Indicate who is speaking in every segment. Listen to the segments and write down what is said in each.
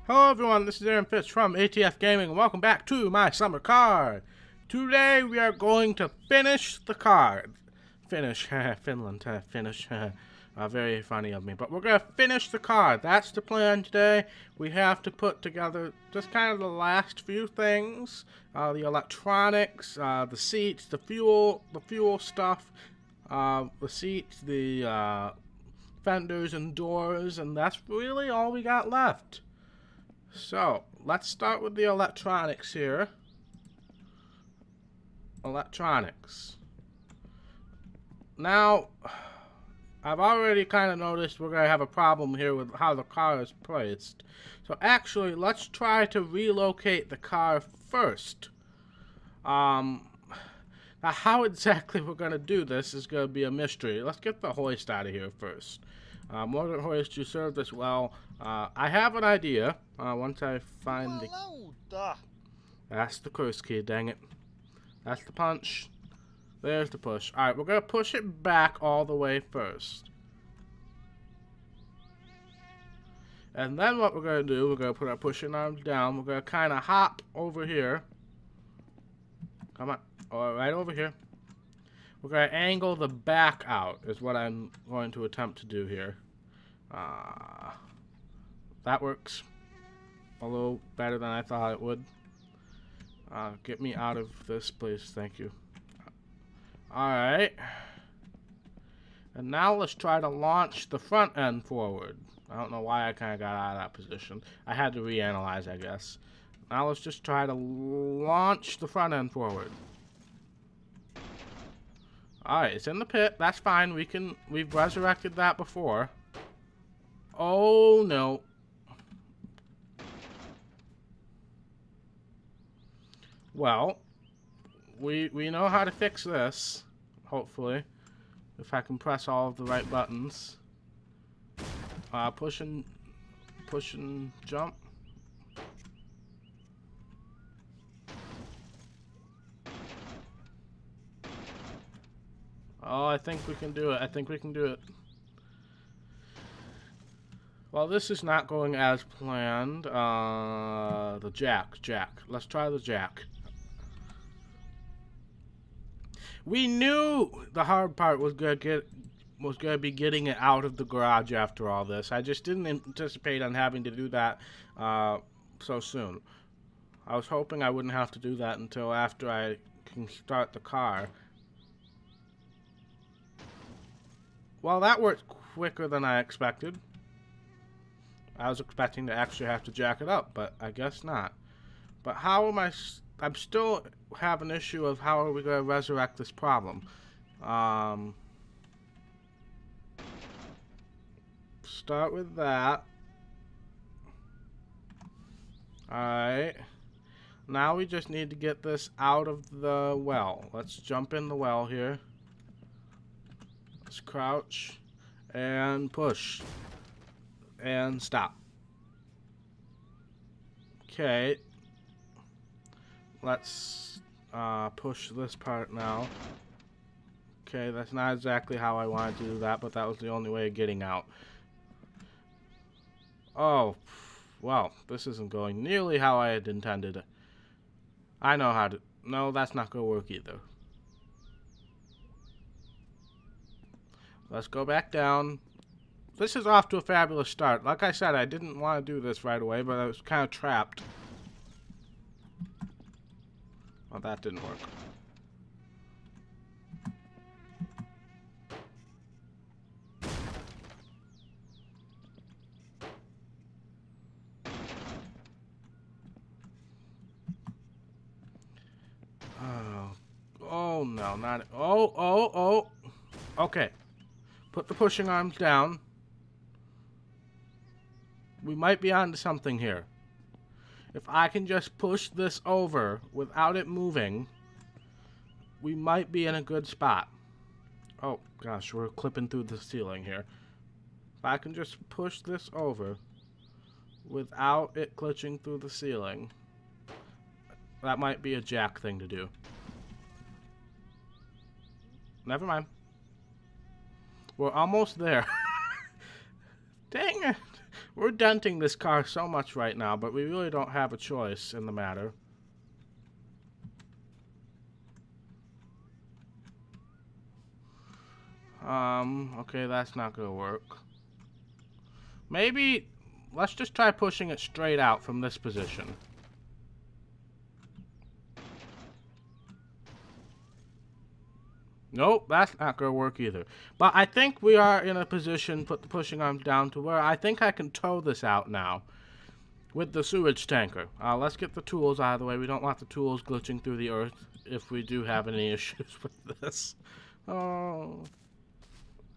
Speaker 1: Hello everyone, this is Aaron Fitz from ATF Gaming, and welcome back to my summer card. Today we are going to finish the card. Finish, Finland, finish, very funny of me. But we're going to finish the card. That's the plan today. We have to put together just kind of the last few things. The electronics, the seats, the fuel stuff, the seats, the fenders and doors, and that's really all we got left. So, let's start with the electronics here. Electronics. Now, I've already kind of noticed we're going to have a problem here with how the car is placed. So actually, let's try to relocate the car first. Now, how exactly we're going to do this is going to be a mystery. Let's get the hoist out of here first. Mortar hoist, you served us well. I have an idea. Once I find the... That's the curse key, dang it. That's the punch. There's the push. Alright, we're going to push it back all the way first. And then what we're going to do, we're going to put our pushing arms down. We're going to kind of hop over here. Come on. Right over here. We're going to angle the back out, is what I'm going to attempt to do here. That works a little better than I thought it would. Get me out of this place, thank you. Alright. And now let's try to launch the front end forward. I don't know why I kind of got out of that position. I had to reanalyze, I guess. Now let's just try to launch the front end forward. Alright, it's in the pit. That's fine. We've resurrected that before. Oh no. Well, we know how to fix this, hopefully. If I can press all of the right buttons. Push and jump. Oh, I think we can do it. I think we can do it. Well, this is not going as planned. The jack. Let's try the jack. We knew the hard part was gonna be getting it out of the garage after all this. I just didn't anticipate on having to do that so soon. I was hoping I wouldn't have to do that until after I can start the car. Well, that worked quicker than I expected. I was expecting to actually have to jack it up, but I guess not. But how am I'm still have an issue of how are we going to resurrect this problem. Start with that. Alright. Now we just need to get this out of the well. Let's jump in the well here. Let's crouch and push and stop. Okay, let's push this part now. Okay, that's not exactly how I wanted to do that, but that was the only way of getting out. Oh, well, this isn't going nearly how I had intended. I know how to... No, that's not going to work either. Let's go back down. This is off to a fabulous start. Like I said, I didn't want to do this right away, but I was kind of trapped. Well, that didn't work. Oh no, not... Oh. Okay. Put the pushing arms down. We might be onto something here. If I can just push this over without it moving, we might be in a good spot. Oh gosh, we're clipping through the ceiling here. If I can just push this over without it glitching through the ceiling, that might be a jack thing to do. Never mind. We're almost there. Dang it. We're denting this car so much right now, but we really don't have a choice in the matter. Okay, that's not gonna work. Maybe, let's just try pushing it straight out from this position. Nope, that's not gonna work either. But I think we are in a position, put the pushing arm down to where I think I can tow this out now with the sewage tanker. Let's get the tools out of the way. We don't want the tools glitching through the earth if we do have any issues with this. Oh.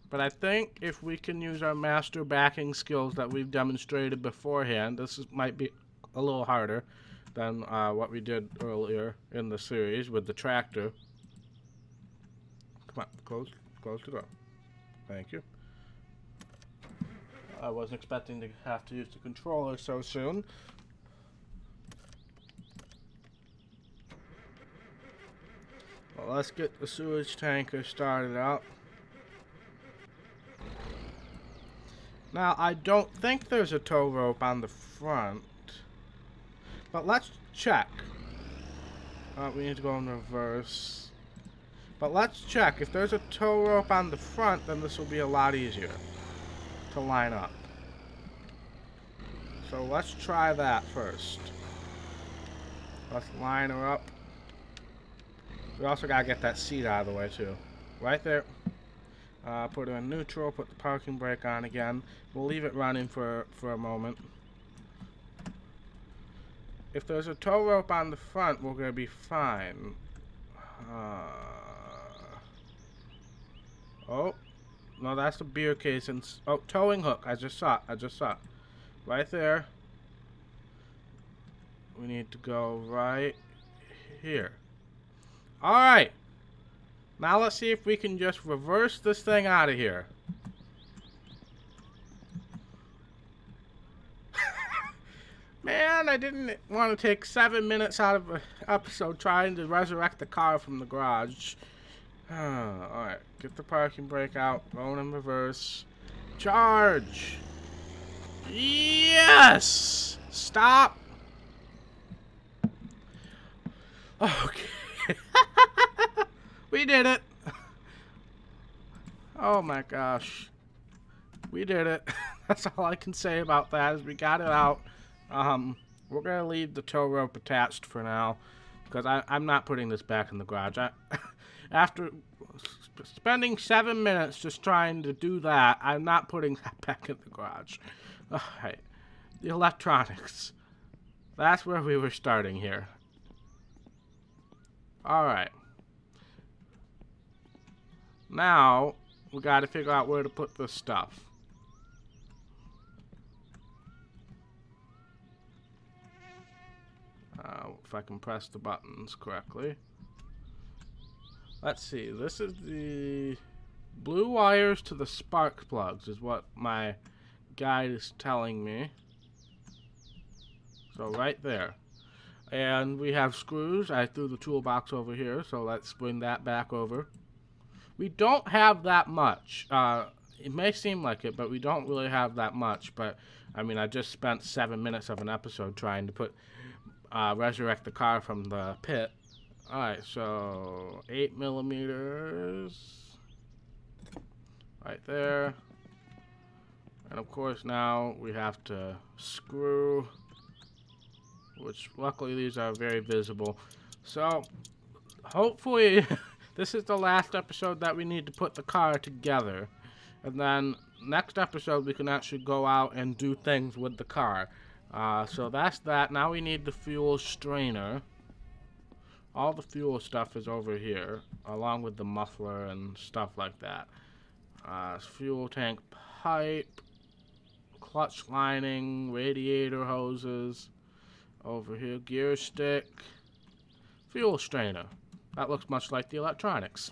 Speaker 1: But I think if we can use our master backing skills that we've demonstrated beforehand, might be a little harder than what we did earlier in the series with the tractor. Come on, close the door. Thank you. I wasn't expecting to have to use the controller so soon. Well, let's get the sewage tanker started out. Now, I don't think there's a tow rope on the front, but let's check. We need to go in reverse. But let's check. If there's a tow rope on the front, then this will be a lot easier to line up. So let's try that first. Let's line her up. We also gotta get that seat out of the way too. Right there. Put her in neutral, put the parking brake on again. We'll leave it running for a moment. If there's a tow rope on the front, we're gonna be fine. Oh, no, that's the beer case. And oh, towing hook. I just saw it. Right there. We need to go right here. Alright. Now let's see if we can just reverse this thing out of here. Man, I didn't want to take 7 minutes out of an episode trying to resurrect the car from the garage. Alright, get the parking brake out, going in reverse. Charge! Yes! Stop! Okay. We did it! Oh my gosh. We did it. That's all I can say about that, is we got it out. We're gonna leave the tow rope attached for now, because I'm not putting this back in the garage. After spending 7 minutes just trying to do that, I'm not putting that back in the garage. Alright. The electronics. That's where we were starting here. Alright. Now, we gotta figure out where to put this stuff. If I can press the buttons correctly. Let's see, this is the blue wires to the spark plugs is what my guide is telling me. So right there. And we have screws. I threw the toolbox over here, so let's bring that back over. We don't have that much. It may seem like it, but we don't really have that much. But, I mean, I just spent 7 minutes of an episode trying to resurrect the car from the pit. Alright, so 8mm right there. And of course now we have to screw, which luckily these are very visible. So hopefully this is the last episode that we need to put the car together. And then next episode we can actually go out and do things with the car. So that's that. Now we need the fuel strainer. All the fuel stuff is over here, along with the muffler and stuff like that. Fuel tank pipe, clutch lining, radiator hoses, over here, gear stick, fuel strainer. That looks much like the electronics.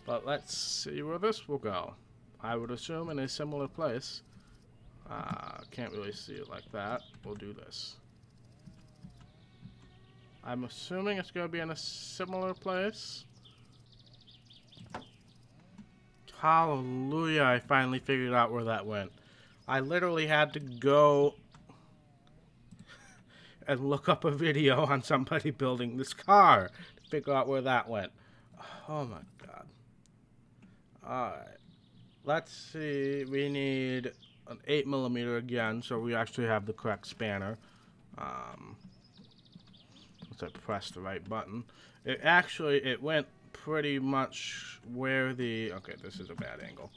Speaker 1: But let's see where this will go. I would assume in a similar place. Can't really see it like that. We'll do this. I'm assuming it's going to be in a similar place. Hallelujah, I finally figured out where that went. I literally had to go and look up a video on somebody building this car to figure out where that went. Oh my god. Alright. Let's see. We need an 8mm again, so we actually have the correct spanner. Once I press the right button. It went pretty much where the... Okay, this is a bad angle.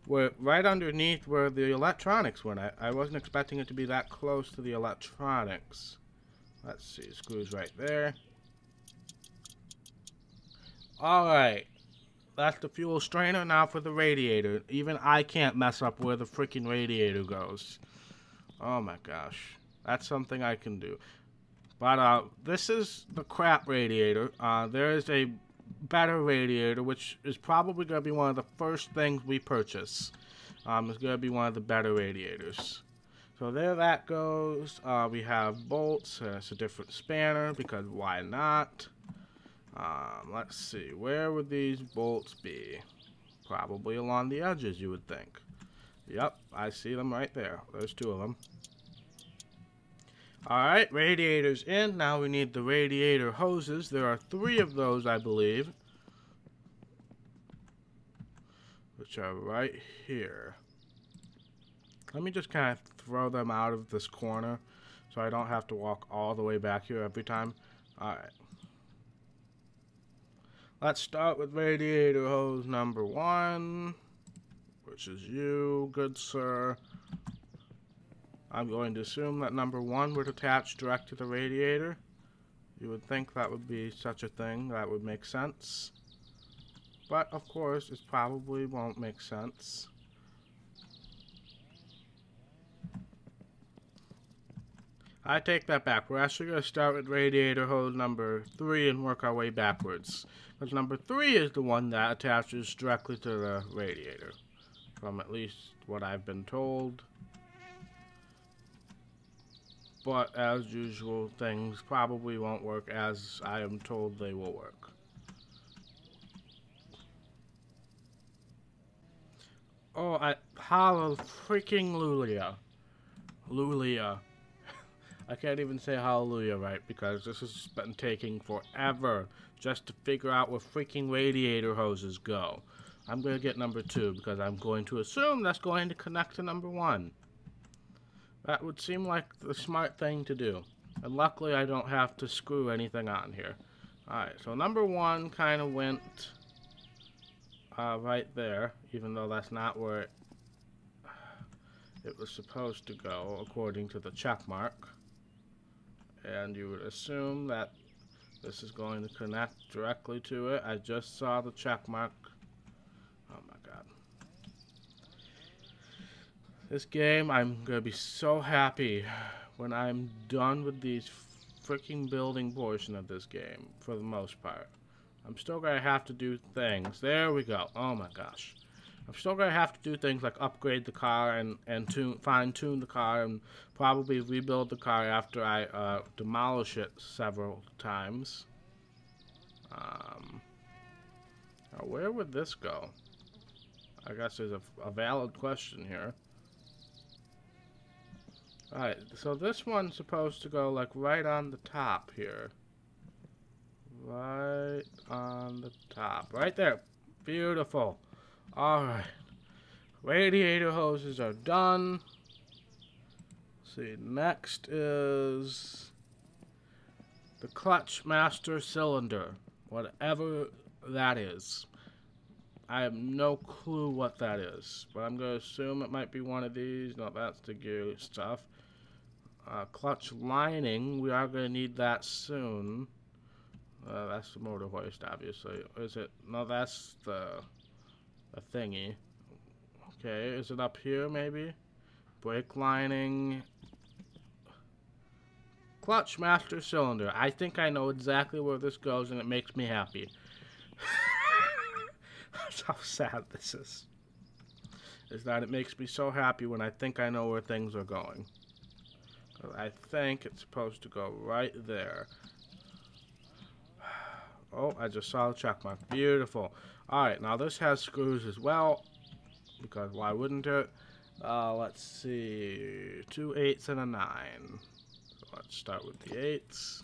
Speaker 1: Right underneath where the electronics went. I wasn't expecting it to be that close to the electronics. Let's see, screws right there. Alright. That's the fuel strainer. Now for the radiator. Even I can't mess up where the freaking radiator goes. Oh my gosh. That's something I can do. But this is the crap radiator. There is a better radiator, which is probably going to be one of the first things we purchase. It's going to be one of the better radiators. So there that goes. We have bolts. It's a different spanner because why not? Let's see. Where would these bolts be? Probably along the edges, you would think. Yep, I see them right there. There's two of them. Alright, radiator's in. Now we need the radiator hoses. There are 3 of those, I believe. Which are right here. Let me just kind of throw them out of this corner so I don't have to walk all the way back here every time. Alright. Let's start with radiator hose number 1, which is you, good sir. I'm going to assume that number 1 would attach direct to the radiator. You would think that would be such a thing. That would make sense. But, of course, it probably won't make sense. I take that back. We're actually going to start with radiator hose number 3 and work our way backwards. Because number 3 is the one that attaches directly to the radiator. From at least what I've been told. But, as usual, things probably won't work as I am told they will work. Oh, hallelujah. Lulia. I can't even say hallelujah right because this has been taking forever just to figure out where freaking radiator hoses go. I'm going to get number 2 because I'm going to assume that's going to connect to number 1. That would seem like the smart thing to do. And luckily I don't have to screw anything on here. Alright, so number 1 kind of went right there, even though that's not where it was supposed to go according to the check mark. And you would assume that this is going to connect directly to it. I just saw the check mark. Oh my god. This game, I'm going to be so happy when I'm done with these freaking building portion of this game, for the most part. I'm still going to have to do things. There we go. Oh my gosh. I'm still going to have to do things like upgrade the car and fine-tune the car and probably rebuild the car after I demolish it several times. Now where would this go? I guess there's a valid question here. Alright, so this one's supposed to go like right on the top here. Right on the top. Right there. Beautiful. Alright. Radiator hoses are done. Let's see, next is the clutch master cylinder. Whatever that is. I have no clue what that is. But I'm going to assume it might be one of these. No, that's the gear stuff. Clutch lining. We are going to need that soon. That's the motor hoist, obviously. Is it? No, that's the thingy. Okay, is it up here maybe? Brake lining. Clutch master cylinder. I think I know exactly where this goes and it makes me happy. That's how sad this is. Is that it makes me so happy when I think I know where things are going. I think it's supposed to go right there. Oh, I just saw the check mark. Beautiful. Alright, now this has screws as well. Because why wouldn't it? Let's see. 2 8s and a 9. So let's start with the 8s.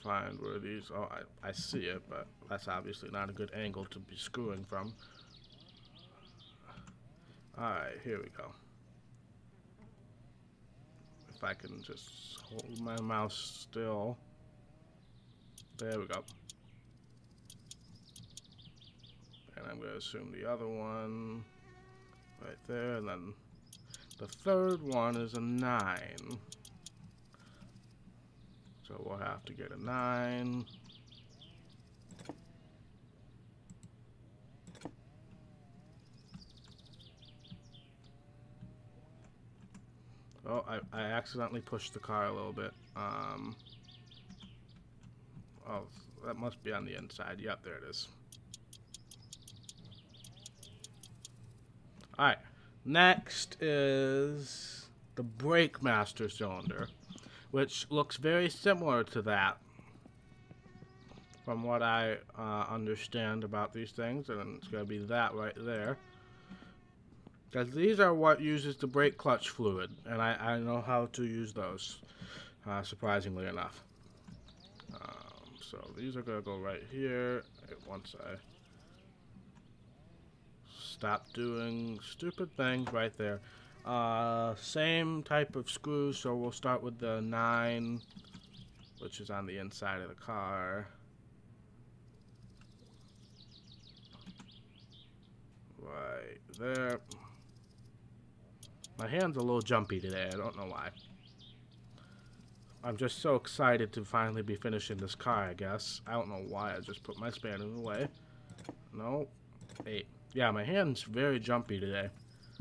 Speaker 1: Find where these. Oh, I see it, but that's obviously not a good angle to be screwing from. Alright, here we go. If I can just hold my mouse still. There we go. And I'm going to assume the other one right there, and then the third one is a 9. So we'll have to get a 9. Oh, I accidentally pushed the car a little bit. Oh, that must be on the inside. Yep, there it is. Alright, next is the brake master cylinder, which looks very similar to that from what I understand about these things, and it's going to be that right there. Because these are what uses the brake clutch fluid, and I know how to use those, surprisingly enough. So these are going to go right here once I stop doing stupid things right there. Same type of screws, so we'll start with the 9, which is on the inside of the car. Right there. My hand's a little jumpy today, I don't know why. I'm just so excited to finally be finishing this car, I guess. I don't know why I just put my spanner in the way. No. 8. Yeah, my hand's very jumpy today.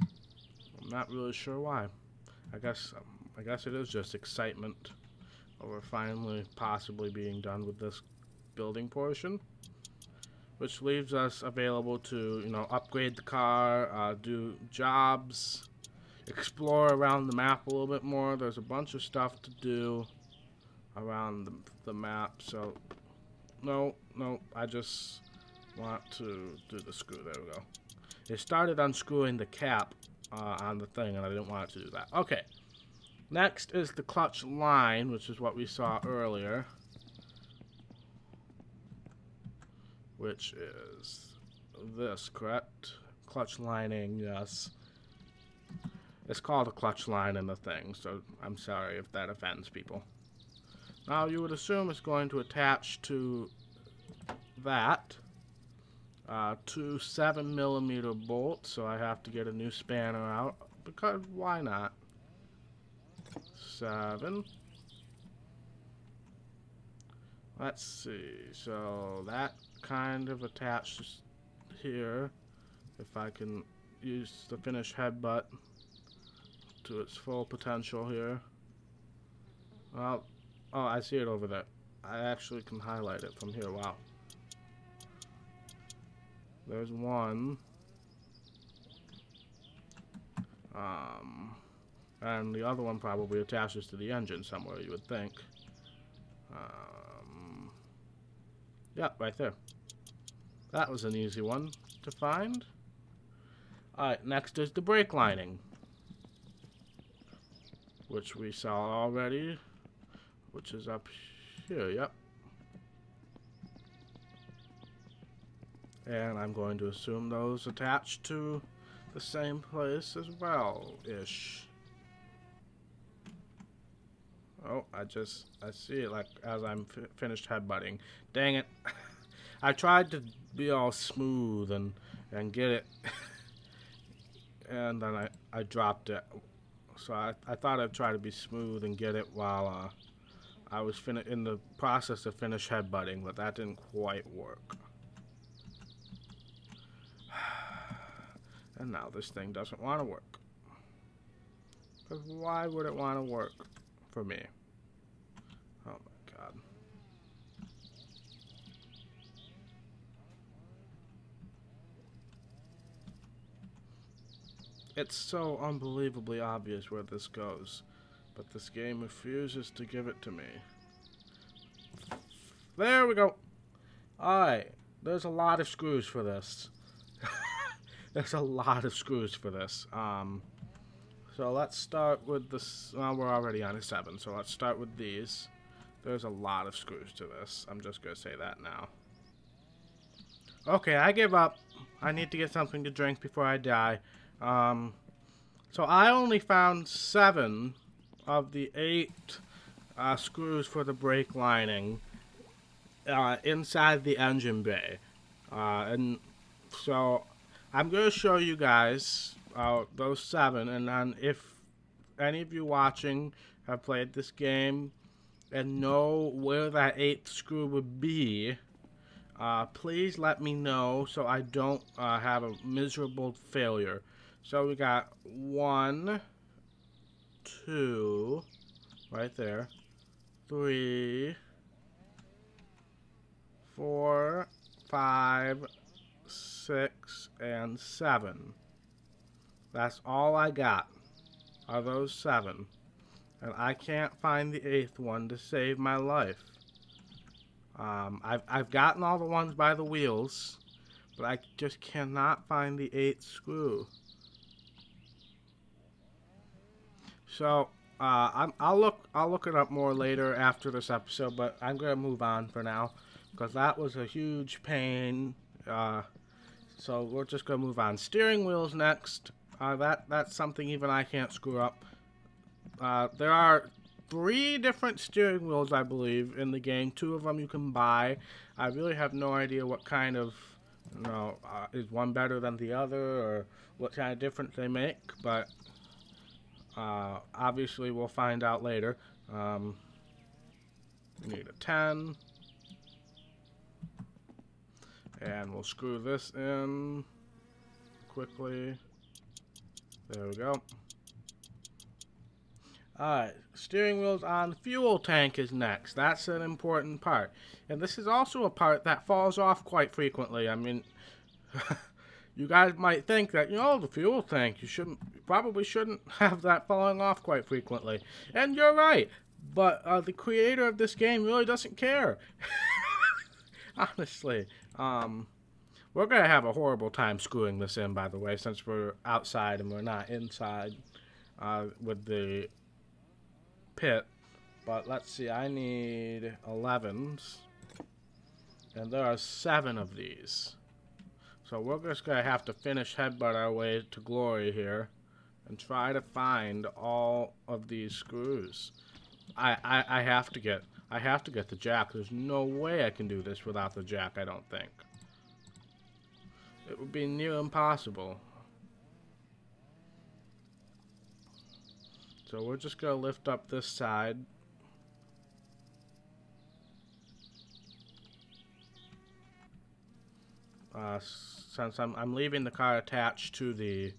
Speaker 1: I'm not really sure why. I guess it is just excitement over finally possibly being done with this building portion, which leaves us available to, you know, upgrade the car, do jobs, explore around the map a little bit more. There's a bunch of stuff to do around the map. So no, I just want to do the screw. There we go. It started unscrewing the cap on the thing, and I didn't want it to do that. Okay, next is the clutch line, which is what we saw earlier, which is this, correct? Clutch lining, yes. It's called a clutch line in the thing, so I'm sorry if that offends people. Now, you would assume it's going to attach to that. 2 7mm bolts, so I have to get a new spanner out, because why not? 7. Let's see, so that kind of attaches here. If I can use the finish headbutt to its full potential here. Well, oh, I see it over there. I actually can highlight it from here. Wow. There's one. And the other one probably attaches to the engine somewhere, you would think. Yeah, right there. That was an easy one to find. Alright, next is the brake lining, which we saw already, which is up here, yep. And I'm going to assume those attach to the same place as well-ish. Oh, I see it like as I'm finished headbutting. Dang it. I tried to be all smooth and get it, and then I dropped it. So I thought I'd try to be smooth and get it while I was in the process of finish headbutting, but that didn't quite work. And now this thing doesn't want to work. Because why would it want to work for me? Oh my god. It's so unbelievably obvious where this goes, but this game refuses to give it to me. There we go. Alright, there's a lot of screws for this. There's a lot of screws for this. So let's start with this. We're already on a 7, so let's start with these. There's a lot of screws to this. I'm just going to say that now. Okay, I give up. I need to get something to drink before I die. So I only found 7 of the 8 screws for the brake lining inside the engine bay. And so I'm going to show you guys those 7, and then if any of you watching have played this game and know where that 8th screw would be, please let me know so I don't have a miserable failure. So we got 1, 2, right there, 3, 4, 5, 6, and 7. That's all I got, are those 7. And I can't find the 8th one to save my life. I've gotten all the ones by the wheels, but I just cannot find the 8th screw. So I'll look it up more later after this episode, but I'm gonna move on for now because that was a huge pain. So we're just gonna move on. Steering wheels next. That's something even I can't screw up. There are 3 different steering wheels, I believe, in the game. 2 of them you can buy. I really have no idea what kind of, is one better than the other or what kind of difference they make, but obviously we'll find out later. We need a 10. And we'll screw this in quickly. There we go. Alright, steering wheels on. Fuel tank is next. That's an important part. And this is also a part that falls off quite frequently. I mean, you guys might think that, the fuel tank, you probably shouldn't have that falling off quite frequently. And you're right. But the creator of this game really doesn't care. Honestly. We're going to have a horrible time screwing this in, by the way, since we're outside and we're not inside with the pit. But let's see, I need 11s. And there are 7 of these. So we're just going to have to finish headbutt our way to glory here and try to find all of these screws. I have to get the jack. There's no way I can do this without the jack, I don't think. It would be near impossible. So we're just going to lift up this side. Since I'm leaving the car attached to the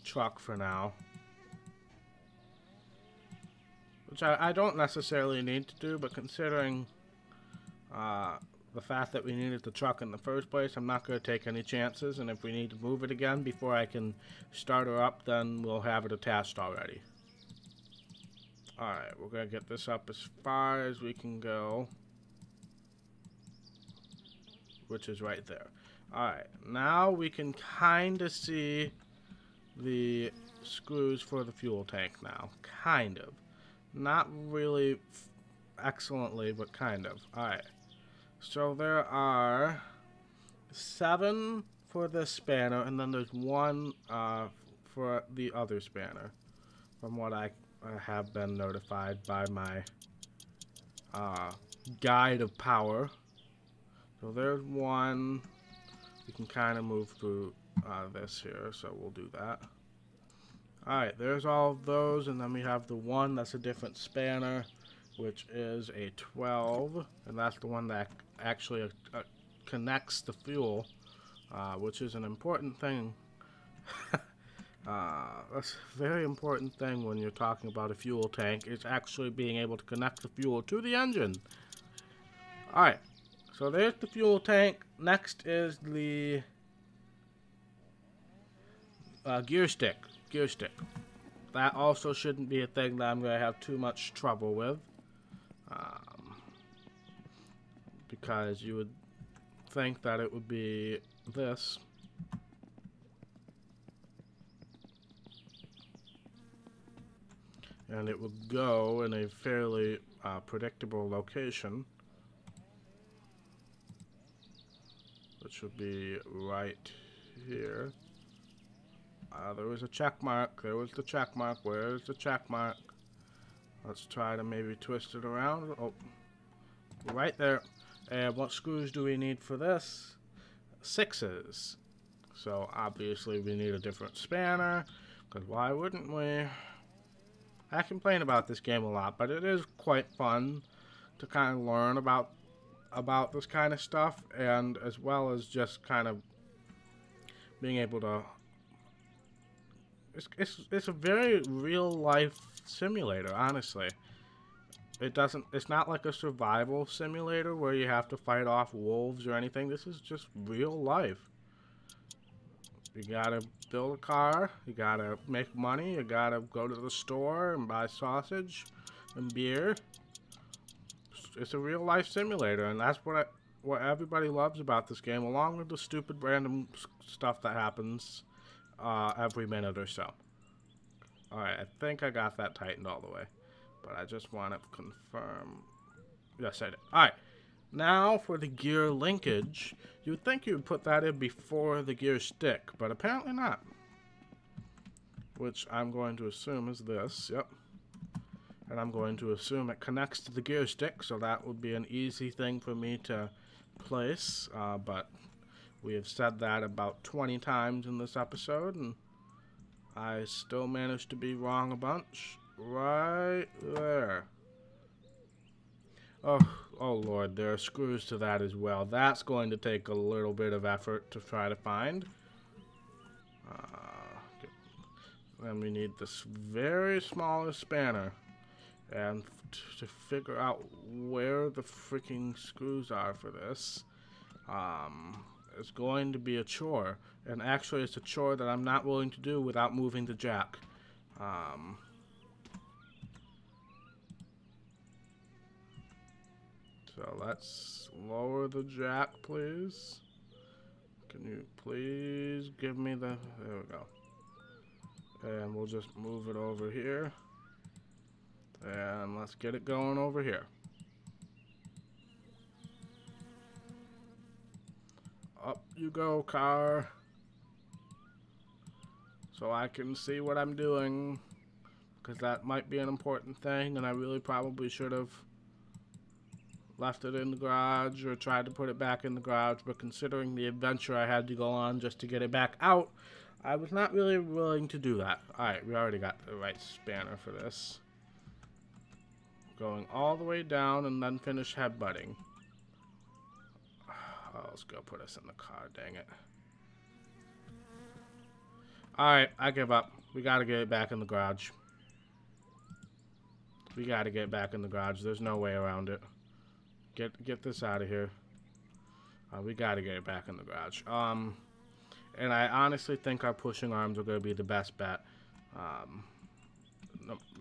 Speaker 1: truck for now. Which I don't necessarily need to do, but considering the fact that we needed the truck in the first place, I'm not going to take any chances, and if we need to move it again before I can start her up, then we'll have it attached already. Alright, we're going to get this up as far as we can go, which is right there. Alright, now we can kind of see the screws for the fuel tank now. Kind of. Not really excellently, but kind of. Alright. So there are 7 for this spanner, and then there's 1 for the other spanner, from what I have been notified by my guide of power. So there's 1. We can kind of move through this here, so we'll do that. Alright, there's all of those, and then we have the 1 that's a different spanner, which is a 12, and that's the one that actually connects the fuel, which is an important thing. That's a very important thing when you're talking about a fuel tank, is actually being able to connect the fuel to the engine. Alright, so there's the fuel tank. Next is the gear stick. That also shouldn't be a thing that I'm going to have too much trouble with. Because you would think that it would be this. And it would go in a fairly predictable location, which would be right here. There was a check mark. There was the check mark. Where's the check mark? Let's try to maybe twist it around. Oh, right there. And what screws do we need for this? 6s. So obviously we need a different spanner, because why wouldn't we? I complain about this game a lot, but it is quite fun to kind of learn about this kind of stuff, and as well as just kind of being able to. It's a very real life simulator, honestly. It's not like a survival simulator where you have to fight off wolves or anything. This is just real life. You gotta build a car, you gotta make money, you gotta go to the store and buy sausage and beer. It's a real life simulator, and that's what everybody loves about this game, along with the stupid random stuff that happens every minute or so. Alright, I think I got that tightened all the way, but I just want to confirm. Yes, I did. Alright. Now for the gear linkage, you would think you would put that in before the gear stick, but apparently not. Which I'm going to assume is this, yep. And I'm going to assume it connects to the gear stick, so that would be an easy thing for me to place, but we have said that about 20 times in this episode, and I still managed to be wrong a bunch. Right there. Oh Lord, there are screws to that as well. That's going to take a little bit of effort to try to find. Then we need this very smallest spanner. And to figure out where the freaking screws are for this, it's going to be a chore. And actually, it's a chore that I'm not willing to do without moving the jack. So let's lower the jack, please. Can you please give me the... There we go. And we'll just move it over here. And let's get it going over here. Up you go, car. So I can see what I'm doing. Because that might be an important thing, and I really probably should have left it in the garage or tried to put it back in the garage, but considering the adventure I had to go on just to get it back out, I was not really willing to do that. Alright, we already got the right spanner for this. Going all the way down and then finish headbutting. Oh, let's go put us in the car, dang it. Alright, I give up. We gotta get it back in the garage. We gotta get it back in the garage. There's no way around it. Get this out of here. We gotta get it back in the garage. And I honestly think our pushing arms are gonna be the best bet.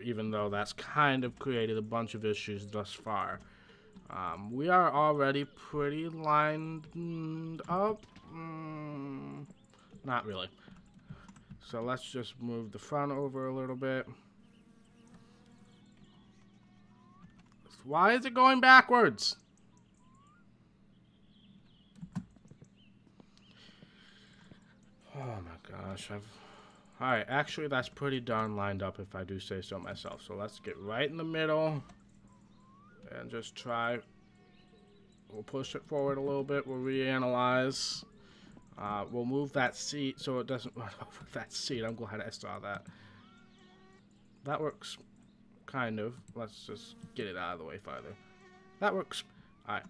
Speaker 1: Even though that's kind of created a bunch of issues thus far. We are already pretty lined up. Not really. So let's just move the front over a little bit. Why is it going backwards? Oh my gosh, Alright, actually that's pretty darn lined up if I do say so myself. So let's get right in the middle and just try. We'll push it forward a little bit. We'll reanalyze. We'll move that seat so it doesn't run over that seat. I'm glad I saw that. That works. Kind of. Let's just get it out of the way farther. That works. Alright.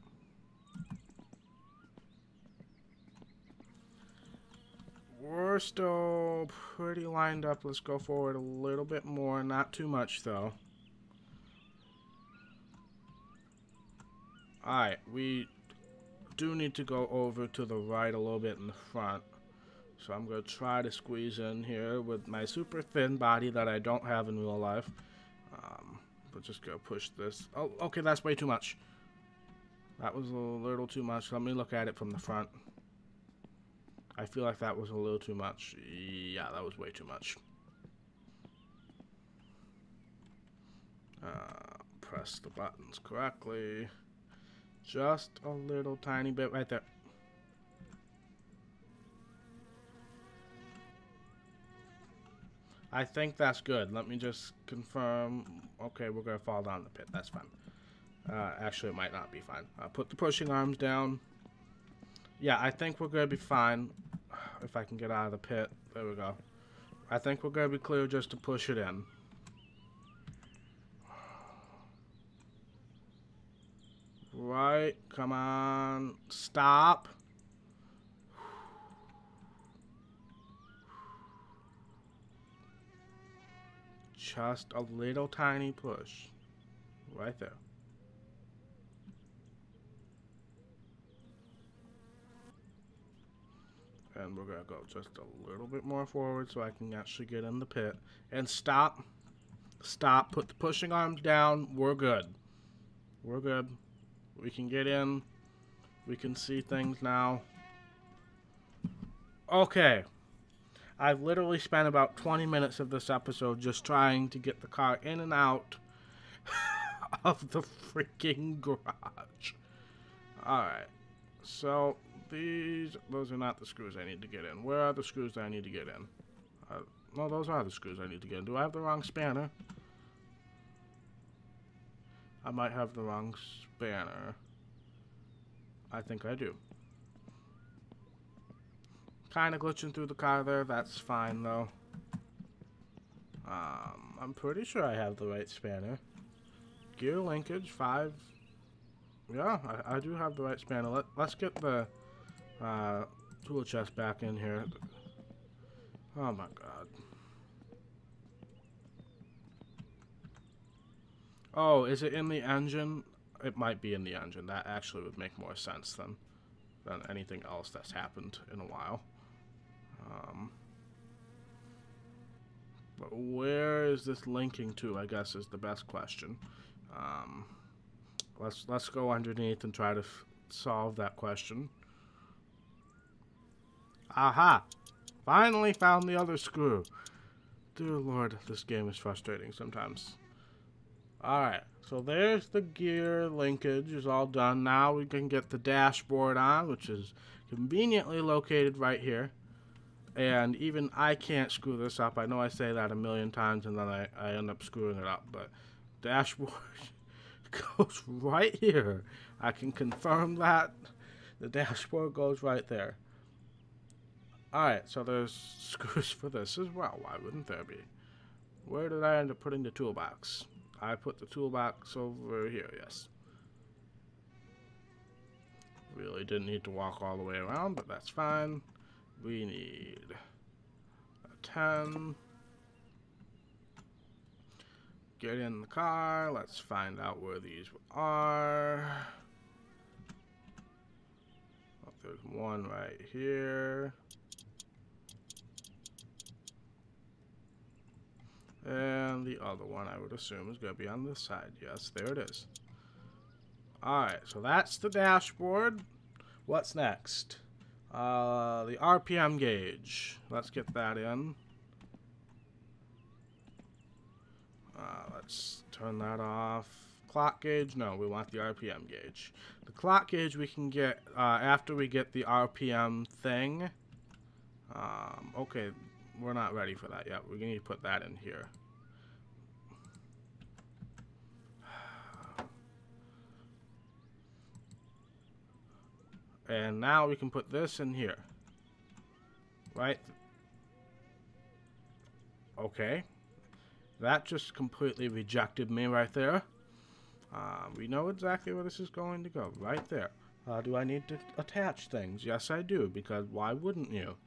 Speaker 1: We're still pretty lined up. Let's go forward a little bit more. Not too much, though. Alright, we do need to go over to the right a little bit in the front. So I'm going to try to squeeze in here with my super thin body that I don't have in real life. But just go push this. Oh, okay, that's way too much. That was a little too much. Let me look at it from the front. I feel like that was a little too much. Yeah, that was way too much. Press the buttons correctly. Just a little tiny bit right there. I think that's good. Let me just confirm. Okay, we're going to fall down the pit. That's fine. Actually, it might not be fine. Put the pushing arms down. Yeah, I think we're going to be fine. If I can get out of the pit. There we go. I think we're going to be clear just to push it in. Right. Come on. Stop. Just a little tiny push. Right there. And we're going to go just a little bit more forward so I can actually get in the pit. And stop. Stop. Put the pushing arms down. We're good. We're good. We can get in. We can see things now. Okay. I've literally spent about 20 minutes of this episode just trying to get the car in and out of the freaking garage. Alright. So, those are not the screws I need to get in. Where are the screws that I need to get in? No, those are the screws I need to get in. Do I have the wrong spanner? I might have the wrong spanner. I think I do. Kind of glitching through the car there. That's fine, though. I'm pretty sure I have the right spanner. Gear linkage, 5. Yeah, I do have the right spanner. Let's get the tool chest back in here. Oh, my God. Oh, is it in the engine? It might be in the engine. That actually would make more sense than anything else that's happened in a while. But where is this linking to, I guess, is the best question. Let's go underneath and try to solve that question. Aha! Finally found the other screw. Dear Lord, this game is frustrating sometimes. Alright, so there's the gear linkage is all done. Now we can get the dashboard on, which is conveniently located right here. And even I can't screw this up. I know I say that a million times and then I end up screwing it up. But dashboard goes right here. I can confirm that. The dashboard goes right there. Alright, so there's screws for this as well. Why wouldn't there be? Where did I end up putting the toolbox? I put the toolbox over here, yes. Really didn't need to walk all the way around, but that's fine. We need a 10. Get in the car. Let's find out where these are. Oh, there's one right here. And the other one, I would assume, is going to be on this side. Yes, there it is. Alright, so that's the dashboard. What's next? The RPM gauge. Let's get that in. Let's turn that off. Clock gauge? No, we want the RPM gauge. The clock gauge we can get after we get the RPM thing. Okay, we're not ready for that yet. We need to put that in here. And now we can put this in here. Right? Okay. That just completely rejected me right there. We know exactly where this is going to go. Right there. Do I need to attach things? Yes, I do. Because why wouldn't you?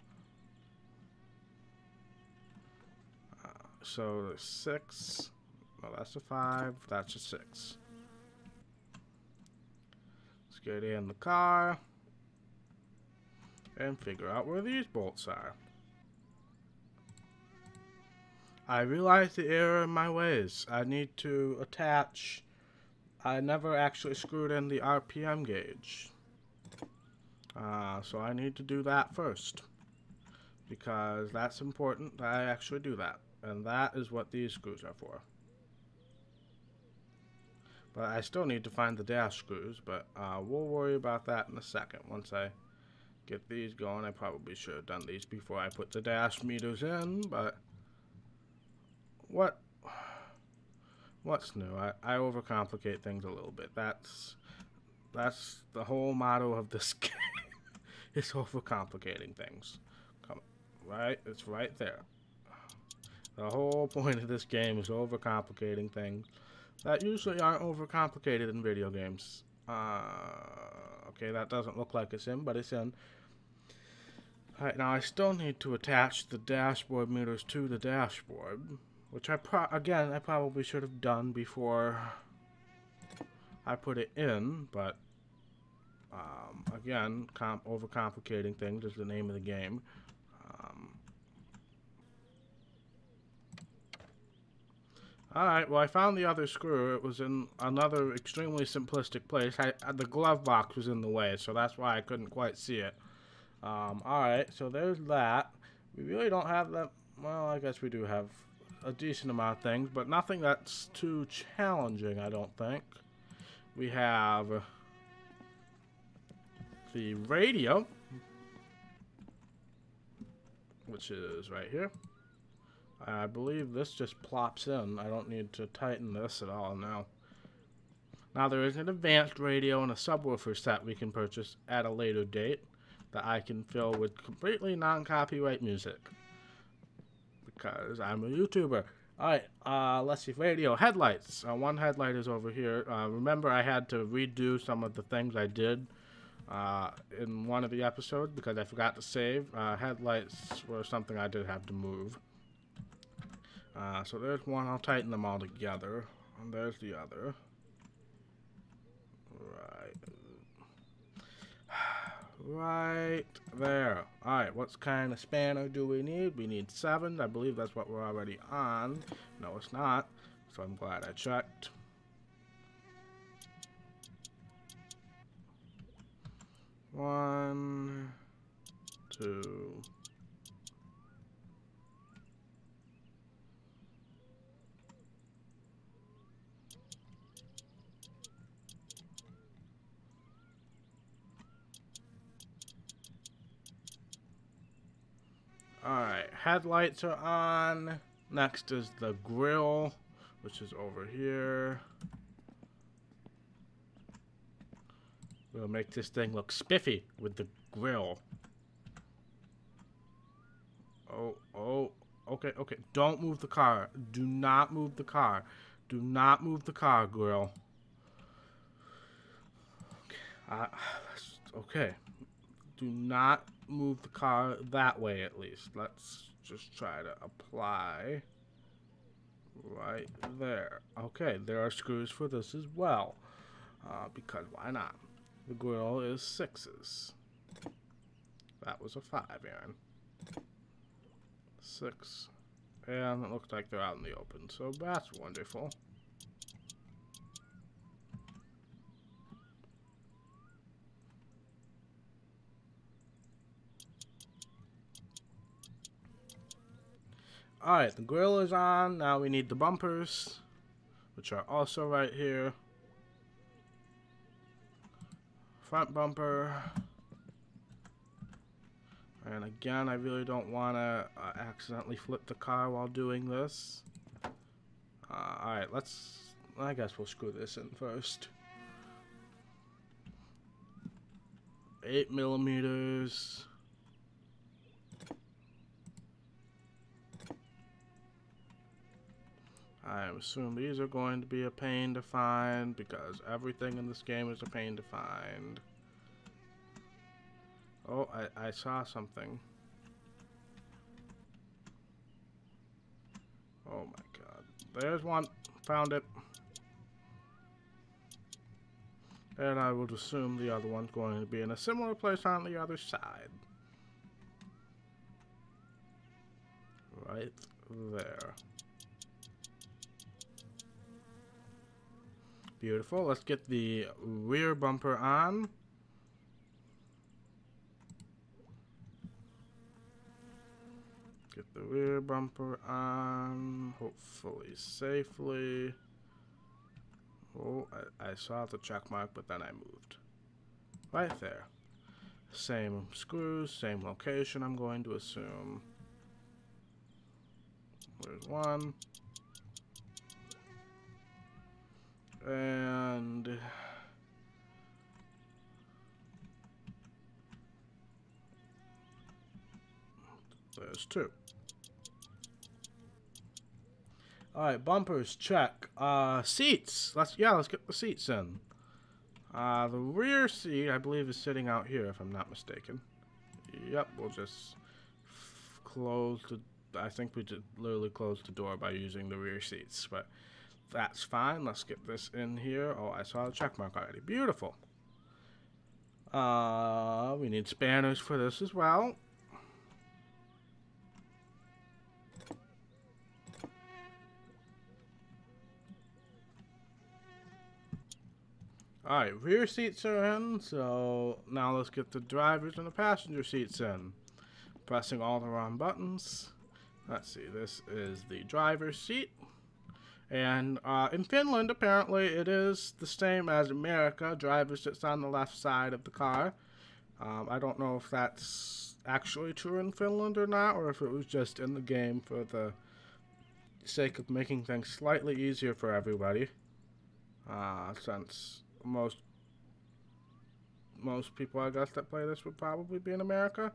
Speaker 1: So there's 6. No, that's a 5. That's a 6. Let's get in the car. And figure out where these bolts are. I realize the error in my ways. I need to attach I never actually screwed in the RPM gauge. So I need to do that first, because that's important that I actually do that. And that is what these screws are for. But I still need to find the dash screws, but we'll worry about that in a second. Once I get these going, I probably should have done these before I put the dash meters in, but what's new? I overcomplicate things a little bit. That's the whole motto of this game. It's overcomplicating things. Come on, right? It's right there. The whole point of this game is overcomplicating things that usually aren't overcomplicated in video games. Okay, that doesn't look like it's in, but it's in. Alright, now I still need to attach the dashboard meters to the dashboard, which I probably should have done before I put it in, but again, overcomplicating things is the name of the game. Alright, well I found the other screw. It was in another extremely simplistic place. The glove box was in the way, so that's why I couldn't quite see it. Alright, so there's that. We really don't have that. Well, I guess we do have a decent amount of things, but nothing that's too challenging, I don't think. We have the radio, which is right here. I believe this just plops in. I don't need to tighten this at all now. Now there is an advanced radio and a subwoofer set we can purchase at a later date that I can fill with completely non-copyright music, because I'm a YouTuber. Alright, let's see. Radio. Headlights. One headlight is over here. Remember, I had to redo some of the things I did in one of the episodes because I forgot to save. Headlights were something I did have to move. So there's one. I'll tighten them all together. And there's the other. Right there. Alright, what kind of spanner do we need? We need 7. I believe that's what we're already on. No, it's not. So I'm glad I checked. One, 2. Alright, headlights are on. Next is the grill, which is over here. We'll make this thing look spiffy with the grill. Oh, okay. Don't move the car. Do not move the car. Do not move the car, grill. Okay. Do not move the car that way, at least. Let's just try to apply right there. Okay, there are screws for this as well, because why not? The grill is 6s. That was a 5, Aaron. 6. And it looks like they're out in the open, so that's wonderful. Alright, the grill is on. Now we need the bumpers, which are also right here. Front bumper. And again, I really don't want to accidentally flip the car while doing this. Alright, I guess we'll screw this in first. 8mm. I assume these are going to be a pain to find because everything in this game is a pain to find. Oh, I saw something. Oh my god. There's one. Found it. And I would assume the other one's going to be in a similar place on the other side. Right there. Beautiful. Let's get the rear bumper on. Get the rear bumper on, hopefully safely. Oh, I saw the check mark, but then I moved. Right there. Same screws, same location, I'm going to assume. There's one. And there's two. Alright, bumpers, check. Seats. Let's get the seats in. The rear seat, I believe, is sitting out here, if I'm not mistaken. Yep, we'll just close the... I think we just literally closed the door by using the rear seats, but that's fine. Let's get this in here. Oh, I saw the check mark already. Beautiful. We need spanners for this as well. Alright, rear seats are in, so now let's get the driver's and the passenger seats in. Pressing all the wrong buttons. Let's see, this is the driver's seat. And in Finland, apparently, it is the same as America. Driver sits on the left side of the car. I don't know if that's actually true in Finland or not, or if it was just in the game for the sake of making things slightly easier for everybody. Since most people, I guess, that play this would probably be in America.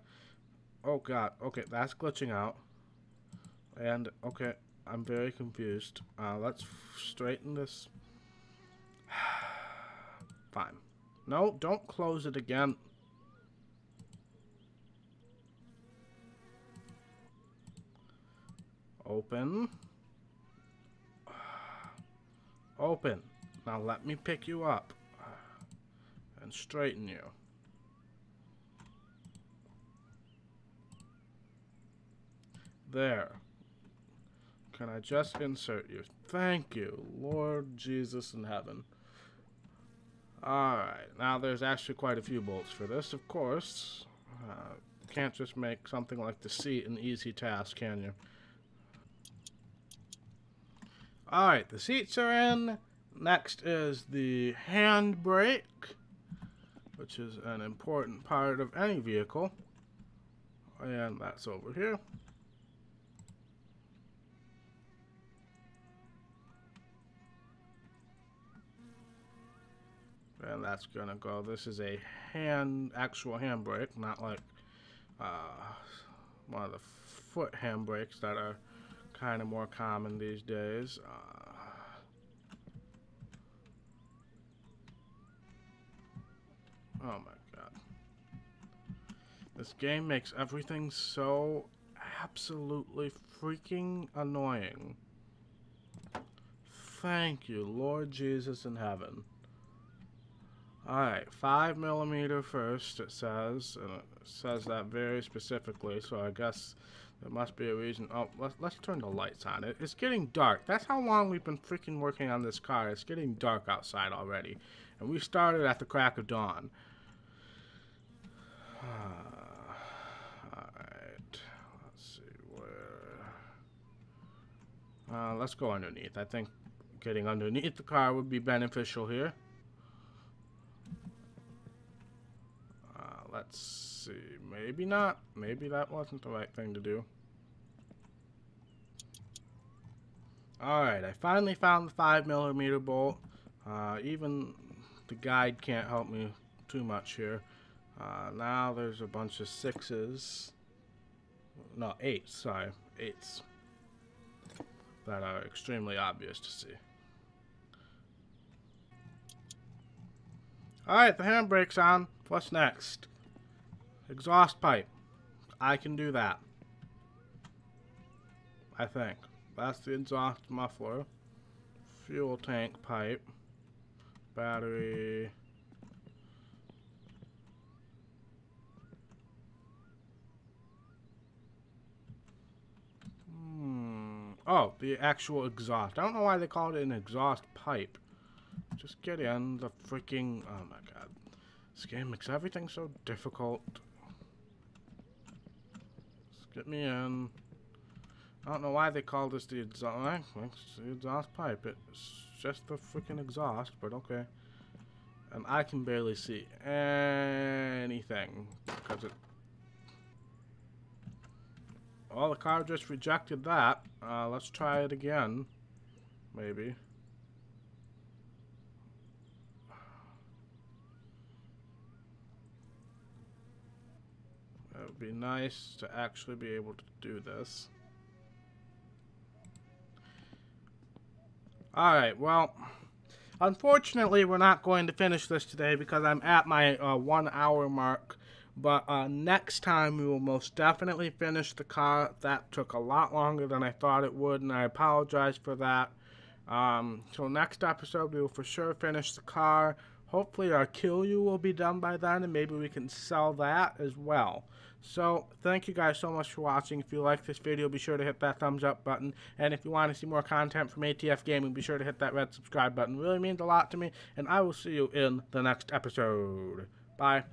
Speaker 1: Oh god, okay, that's glitching out. And, okay, I'm very confused. Let's straighten this. Fine. No, don't close it again. Open. Open. Now let me pick you up and straighten you. There. Can I just insert you? Thank you, Lord Jesus in heaven. Alright, now there's actually quite a few bolts for this, of course. Can't just make something like the seat an easy task, can you? Alright, the seats are in. Next is the handbrake, which is an important part of any vehicle. And that's over here. And that's gonna go. This is a actual handbrake, not like one of the foot handbrakes that are kind of more common these days. Oh my god. This game makes everything so absolutely freaking annoying. Thank you, Lord Jesus in heaven. Alright, 5mm first, it says, and it says that very specifically, so I guess there must be a reason. Oh, let's turn the lights on. It's getting dark. That's how long we've been freaking working on this car. It's getting dark outside already, and we started at the crack of dawn. Alright, let's see where... let's go underneath. I think getting underneath the car would be beneficial here. Let's see. Maybe not. Maybe that wasn't the right thing to do. Alright, I finally found the 5mm bolt. Even the guide can't help me too much here. Now there's a bunch of 6s. No, 8s, sorry. 8s. That are extremely obvious to see. Alright, the handbrake's on. What's next? Exhaust pipe. I can do that. I think. That's the exhaust muffler. Fuel tank pipe. Battery. Oh, the actual exhaust. I don't know why they called it an exhaust pipe. Just get in the freaking... Oh my god. This game makes everything so difficult. Just get me in. I don't know why they call this the exhaust pipe. It's just the freaking exhaust, but okay. And I can barely see anything because it... Well, the car just rejected that. Let's try it again. Maybe. It would be nice to actually be able to do this. Alright, well, unfortunately we're not going to finish this today because I'm at my 1 hour mark. But next time we will most definitely finish the car. That took a lot longer than I thought it would, and I apologize for that. So next episode we will for sure finish the car. Hopefully our Kill You will be done by then, and maybe we can sell that as well. So, thank you guys so much for watching. If you like this video, be sure to hit that thumbs up button. And if you want to see more content from ATF Gaming, be sure to hit that red subscribe button. It really means a lot to me, and I will see you in the next episode. Bye.